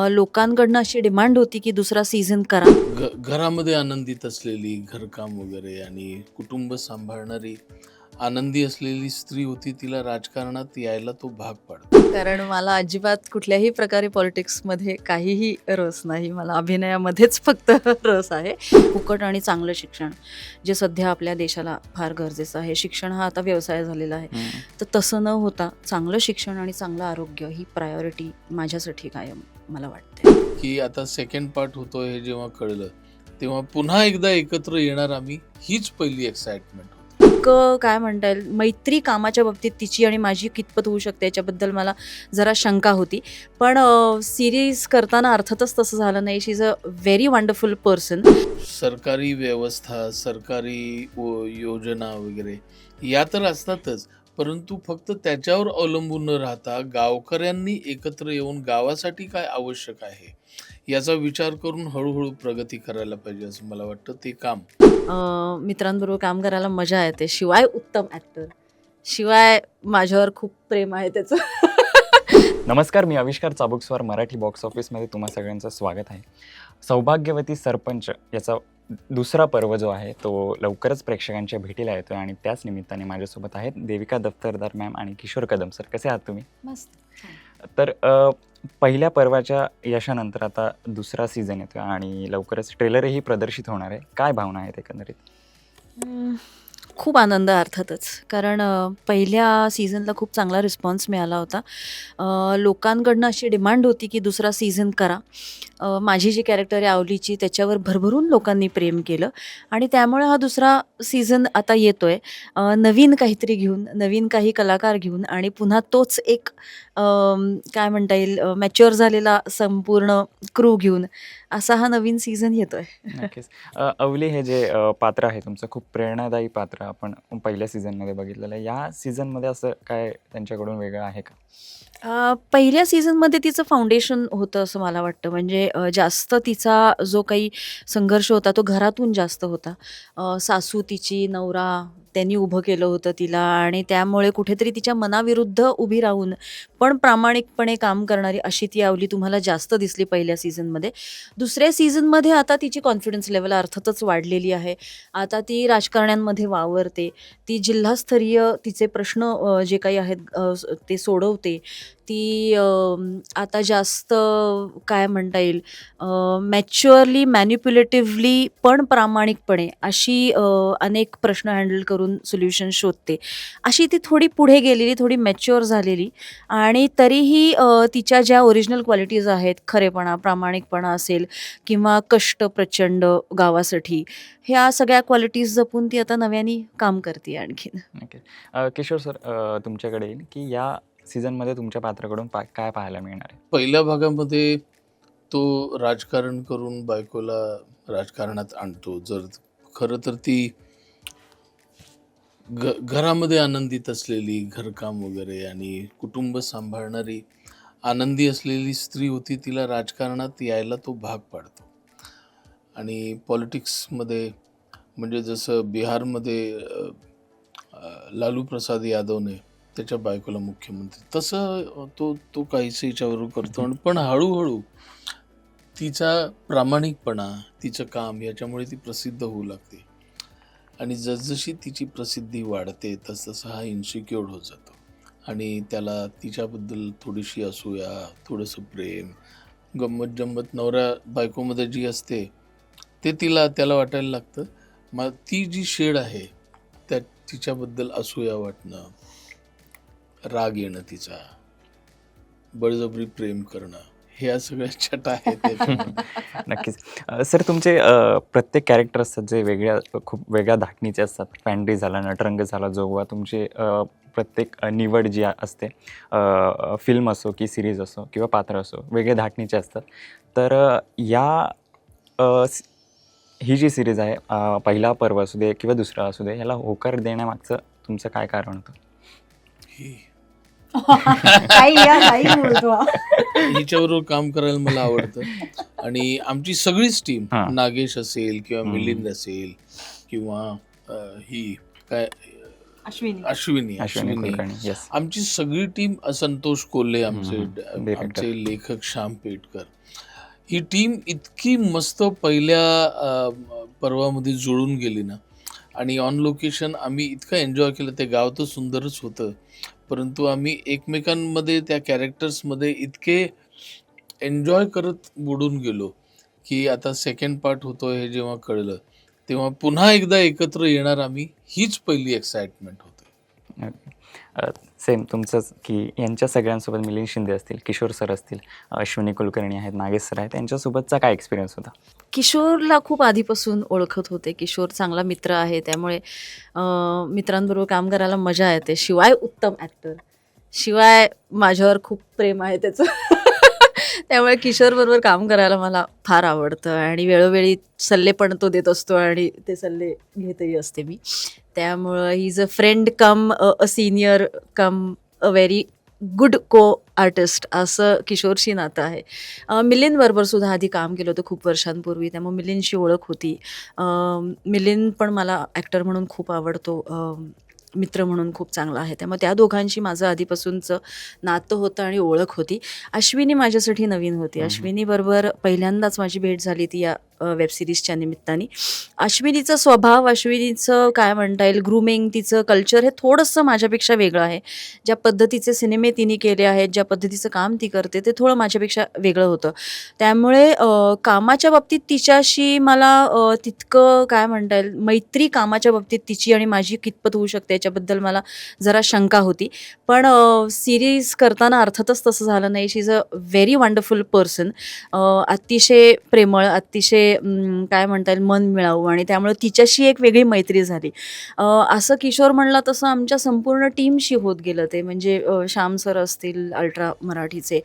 लोकांकडनं अशी डिमांड होती की दुसरा सीझन करा. घरामध्ये आनंदित असलेली, घरकाम वगैरे आणि कुटुंब सांभाळणारी आनंदी असलेली स्त्री होती. तिला राजकारणात यायला तो भाग पाडतो. कारण मला अजिबात कुठल्याही प्रकारे पॉलिटिक्समध्ये काहीही रस नाही. मला अभिनयामध्येच फक्त रस आहे. फुकट आणि चांगलं शिक्षण जे सध्या आपल्या देशाला फार गरजेचं आहे. शिक्षण हा आता व्यवसाय झालेला आहे. तर तसं न होता चांगलं शिक्षण आणि चांगलं आरोग्य ही प्रायोरिटी माझ्यासाठी कायम मला वाटते. की आता सेकंड पार्ट होतोय हे जेव्हा कळलं, तेव्हा पुन्हा एकदा एकत्र येणार आम्ही, हीच पहिली एक्साइटमेंट होती. काय म्हणता येईल, मैत्री कामाच्या बाबतीत तिची आणि माझी कितपत होऊ शकते याच्याबद्दल मला जरा शंका होती. पण सिरीज करताना अर्थातच तसं झालं नाही. She is a very wonderful person. सरकारी व्यवस्था, सरकारी योजना वगैरे या तर असतातच, परंतु फक्त त्याच्यावर अवलंबून न राहता गावकऱ्यांनी एकत्र येऊन गावासाठी काय आवश्यक आहे याचा विचार करून हळूहळू प्रगती करायला पाहिजे असं मला वाटतं. ते काम मित्रांबरोबर काम करायला मजा येते. शिवाय उत्तम ॲक्टर, शिवाय माझ्यावर खूप प्रेम आहे त्याचं. नमस्कार, मी आविष्कार चाबुकस्वार. मराठी बॉक्स ऑफिसमध्ये तुम्हा सगळ्यांचं स्वागत आहे. सौभाग्यवती सरपंच याचा दुसरा पर्व जो आहे तो लवकरच प्रेक्षकांच्या भेटीला येतो आहे आणि त्याच निमित्ताने माझ्यासोबत आहेत देविका दफ्तरदार मॅम आणि किशोर कदम सर. कसे आहात तुम्ही? मस्त. तर पहिल्या पर्वाच्या यशानंतर आता दुसरा सीझन येतो आणि लवकरच ट्रेलरही प्रदर्शित होणार आहे. काय भावना आहेत एकंदरीत? खूप आनंद अर्थातच. कारण पहिल्या सीझनला खूप चांगला रिस्पॉन्स मिळाला होता. लोकांकडनं अशी डिमांड होती की दुसरा सीझन करा. माझी जी कॅरेक्टर आहे आवलीची त्याच्यावर भरभरून लोकांनी प्रेम केलं आणि त्यामुळे हा दुसरा सीझन आता येतो आहे. नवीन काहीतरी घेऊन, नवीन काही कलाकार घेऊन आणि पुन्हा तोच एक काय म्हणता येईल मॅच्युअर झालेला संपूर्ण क्रू घेऊन असा हा नवीन सीझन येतो आहे. नक्कीच. अवली हे जे पात्र आहे तुमचं खूप प्रेरणादायी पात्र आपण पहिल्या सीझनमध्ये बघितलेलं आहे. या सीझनमध्ये असं काय त्यांच्याकडून वेगळं आहे का? पहिल्या सीझनमध्ये तिचं फाउंडेशन होतं असं मला वाटतं. म्हणजे जास्त तिचा जो काही संघर्ष होता तो घरातून जास्त होता. सासू तिची, नवरा त्यांनी उभं केलं होतं तिला आणि त्यामुळे कुठेतरी तिच्या मनाविरुद्ध उभी राहून पण प्रामाणिकपणे काम करणारी अशी ती आवली तुम्हाला जास्त दिसली पहिल्या सीझनमध्ये. दुसऱ्या सीझनमध्ये आता तिची कॉन्फिडन्स लेवल अर्थातच वाढलेली आहे. आता ती राजकारण्यांमध्ये वावरते. ती जिल्हास्तरीय तिचे प्रश्न जे काही आहेत ते सोडवते. ती आता जास्त काय म्हणता येईल मॅच्युअरली, मॅनिप्युलेटिव्हली पण प्रामाणिकपणे अशी अनेक प्रश्न हँडल करून सोल्युशन शोधते. अशी ती थोडी पुढे गेलेली, थोडी मॅच्युअर झालेली आणि तरीही तिच्या ज्या ओरिजिनल क्वालिटीज आहेत, खरेपणा, प्रामाणिकपणा असेल किंवा कष्ट प्रचंड गावासाठी, ह्या सगळ्या क्वालिटीज जपून ती आता नव्याने काम करते आणखीन. नक्कीच. किशोर सर, तुमच्याकडे येईल की या सीझनमध्ये तुमच्या पात्राकडून काय पाहायला मिळणार आहे? पहिल्या भागामध्ये तो राजकारण करून बायकोला राजकारणात आणतो. जर खरं तर ती घरामध्ये आनंदित असलेली, घरकाम वगैरे आणि कुटुंब सांभाळणारी आनंदी असलेली स्त्री होती. तिला राजकारणात यायला तो भाग पाडतो. आणि पॉलिटिक्समध्ये म्हणजे जसं बिहारमध्ये लालू प्रसाद यादवने त्याच्या बायकोला मुख्यमंत्री, तसं तो तो काहीसं हिच्याबरोबर करतो. आणि पण हळूहळू तिचा प्रामाणिकपणा, तिचं काम याच्यामुळे ती प्रसिद्ध होऊ लागते. आणि जसजशी तिची प्रसिद्धी वाढते तसतसं हा इन्सिक्युअर्ड होत जातो आणि त्याला तिच्याबद्दल थोडीशी असूया, थोडंसं प्रेम, गंमत जम्मत नवऱ्या बायकोमध्ये जी असते ते त्याला वाटायला लागतं. मग ती जी शेड आहे त्या तिच्याबद्दल असूया वाटणं, राग येणं तिचा, बळजबरी प्रेम करणं, ह्या सगळ्या छटा आहेत त्याच्यामध्ये. नक्कीच. सर, तुमचे प्रत्येक कॅरेक्टर असतात जे खूप वेगळ्या धाटणीचे असतात. पॅन्ड्री झाला, नटरंग झाला, जोगवा, तुमचे प्रत्येक निवड जी असते, फिल्म असो की सिरीज असो किंवा पात्र असो, वेगळे धाटणीचे असतात. तर ही जी सिरीज आहे, पहिला पर्व असू दे किंवा दुसरा असू दे, ह्याला होकार देण्यामागचं तुमचं काय कारण होतं? हिच्याबरोबर काम करायला मला आवडतं. आणि आमची सगळीच टीम, नागेश असेल किंवा मिलिंद असेल किंवा ही काय अश्विनी अश्विनी अश्विनी कुलकर्णी. येस. आमची सगळी टीम, संतोष कोल्हे आमचे Director. आमचे लेखक, श्याम पेटकर, ही टीम इतकी मस्त पहिल्या पर्वामध्ये जुळून गेली ना. आणि ऑन लोकेशन आम्ही इतकं एन्जॉय केलं. ते गाव तर सुंदरच होतं, परंतु आम्ही एकमेकांमध्ये त्या कॅरेक्टर्समध्ये इतके एन्जॉय करत बुडून गेलो की आता सेकंड पार्ट होतोय हे जेव्हा कळलं तेव्हा पुन्हा एकदा एकत्र येणार आम्ही, हीच पहिली एक्साइटमेंट होती. सेम तुमचंच की यांच्या सगळ्यांसोबत मिलिंद शिंदे असतील, किशोर सर असतील, अश्विनी कुलकर्णी आहेत, नागेश सर आहेत, यांच्यासोबतचा काय एक्सपिरियन्स होता? किशोरला खूप आधीपासून ओळखत होते. किशोर चांगला मित्र आहे, त्यामुळे मित्रांबरोबर काम करायला मजा येते. शिवाय उत्तम ॲक्टर, शिवाय माझ्यावर खूप प्रेम आहे त्याचं. त्यामुळे किशोरबरोबर काम करायला मला फार आवडतं आणि वेळोवेळी सल्ले पण तो देत असतो आणि ते सल्ले घेतही असते मी. त्यामुळं he is a friend come a senior come a very good को आर्टिस्ट, असं किशोरशी नातं आहे. मिलिंदबरोबर सुद्धा आधी काम केलं होतं खूप वर्षांपूर्वी, त्यामुळे मिलिंदशी ओळख होती. मिलिंद पण मला ॲक्टर म्हणून खूप आवडतो, मित्र म्हणून खूप चांगला आहे. त्यामुळे त्या दोघांशी माझं आधीपासूनचं नातं होतं आणि ओळख होती. अश्विनी माझ्यासाठी नवीन होती. अश्विनीबरोबर पहिल्यांदाच माझी भेट झाली ती या वेब सिरीजच्या निमित्ताने. अश्विनीचा स्वभाव, अश्विनीचं काय म्हणता येईल, ग्रूमिंग, तिचं कल्चर हे थोडंसं माझ्यापेक्षा वेगळं आहे. ज्या पद्धतीचे सिनेमे तिने केले आहेत, ज्या पद्धतीचं काम ती करते, ते थोडं माझ्यापेक्षा वेगळं होतं. त्यामुळे कामाच्या बाबतीत तिच्याशी मला तितकं काय म्हणता येईल, मैत्री कामाच्या बाबतीत तिची आणि माझी कितपत होऊ शकते याच्याबद्दल मला जरा शंका होती. पण सिरीज करताना अर्थातच तसं झालं नाही. She is a very wonderful person. अतिशय प्रेमळ, अतिशय काय म्हणता येईल, मन मिळावू, आणि त्यामुळे तिच्याशी एक वेगळी मैत्री झाली. असं किशोर म्हणला तसं आमच्या संपूर्ण टीमशी होत गेलं ते. म्हणजे श्याम सर असतील अल्ट्रा मराठीचे,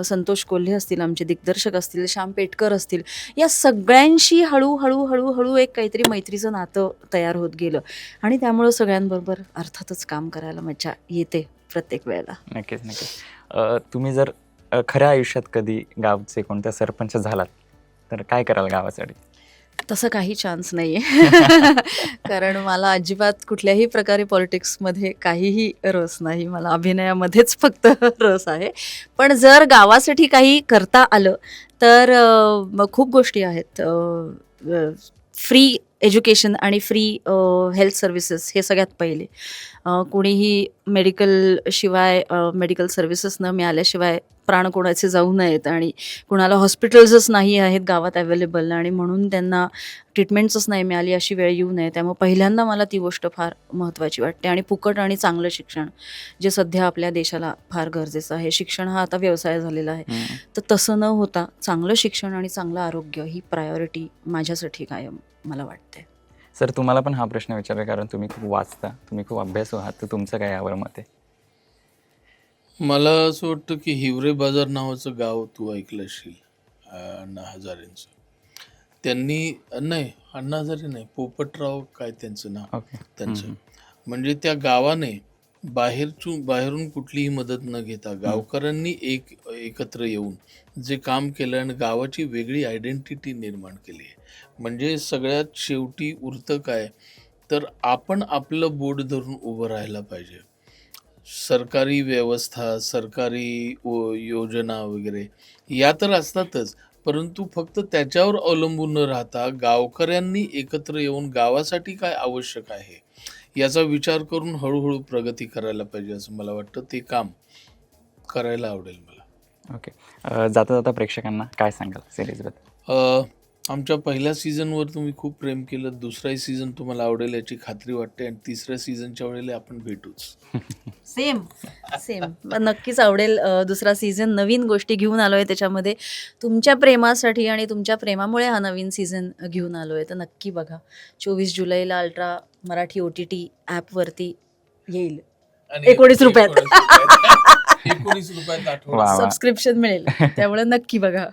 संतोष कोल्हे असतील आमचे दिग्दर्शक असतील, श्याम पेटकर असतील, या सगळ्यांशी हळूहळू एक काहीतरी मैत्रीचं नातं तयार होत गेलं आणि त्यामुळं सगळ्यांबरोबर अर्थातच काम करायला मजा येते प्रत्येक वेळेला. नक्कीच, नक्कीच. तुम्ही जर खऱ्या आयुष्यात कधी गावचे कोणत्या सरपंच झालात तर काय कराल गावासाठी? तसं काही चान्स नाही आहे. कारण मला अजिबात कुठल्याही प्रकारे पॉलिटिक्समध्ये काहीही रस नाही. मला अभिनयामध्येच फक्त रस आहे. पण जर गावासाठी काही करता आलं तर मग खूप गोष्टी आहेत. फ्री एज्युकेशन आणि फ्री हेल्थ सर्व्हिसेस हे सगळ्यात पहिले. कोणीही मेडिकल सर्व्हिसेस न मिळाल्याशिवाय प्राण कोणाचे जाऊ नयेत आणि कुणाला हॉस्पिटल्सच नाही आहेत गावात अवेलेबल आणि म्हणून त्यांना ट्रीटमेंट्सच नाही मिळाली अशी वेळ येऊ नये. त्यामुळे पहिल्यांदा मला ती गोष्ट फार महत्त्वाची वाटते. आणि फुकट आणि चांगलं शिक्षण, जे सध्या आपल्या देशाला फार गरजेचं आहे. शिक्षण हा आता व्यवसाय झालेला आहे, तर तसं न होता चांगलं शिक्षण आणि चांगलं आरोग्य ही प्रायोरिटी माझ्यासाठी कायम मला वाटते. सर, तुम्हाला पण हा प्रश्न विचारला कारण तुम्ही खूप वाचता, तुम्ही खूप अभ्यासू आहात, तर तुमचं काय यावर मत आहे? मला असं वाटतं की हिवरे बाजार नावाचं गाव तू ऐकलं असशील, अण्णा हजारेंचं. त्यांनी नाही, अण्णा हजारे नाही, पोपटराव काय त्यांचं नाव, ओके. त्यांचं म्हणजे त्या गावाने बाहेरून कुठलीही मदत न घेता गावकऱ्यांनी एकत्र येऊन जे काम केलं आणि गावाची वेगळी आयडेंटिटी निर्माण केली आहे. म्हणजे सगळ्यात शेवटी उरतं काय, तर आपण आपलं बोट धरून उभं राहायला पाहिजे. सरकारी व्यवस्था, सरकारी योजना वगैरे या तर असतातच, परंतु फक्त त्याच्यावर अवलंबून न राहता गावकऱ्यांनी एकत्र येऊन गावासाठी काय आवश्यक आहे याचा विचार करून हळूहळू प्रगती करायला पाहिजे असं मला वाटतं. ते काम करायला आवडेल मला. ओके. जाता जाता प्रेक्षकांना काय सांगाल सिरीजबद्दल? आमच्या पहिल्या सीझनवर तुम्ही खूप प्रेम केलं. दुसराही सीझन तुम्हाला आवडेल याची खात्री वाटते आणि तिसऱ्या सीझनच्या वेळेला आपण भेटूच. सेम नक्कीच आवडेल. दुसरा सीझन नवीन गोष्टी घेऊन आलोय त्याच्यामध्ये. तुमच्या प्रेमासाठी आणि तुमच्या प्रेमामुळे हा नवीन सीझन घेऊन आलोय, तर नक्की बघा. 24 जुलैला अल्ट्रा मराठी OTT ॲपवरती येईल. आणि 19 रुपयात. 19 रुपयात आठवडा. वा वा. सबस्क्रिप्शन मिळेल, त्यामुळे नक्की बघा.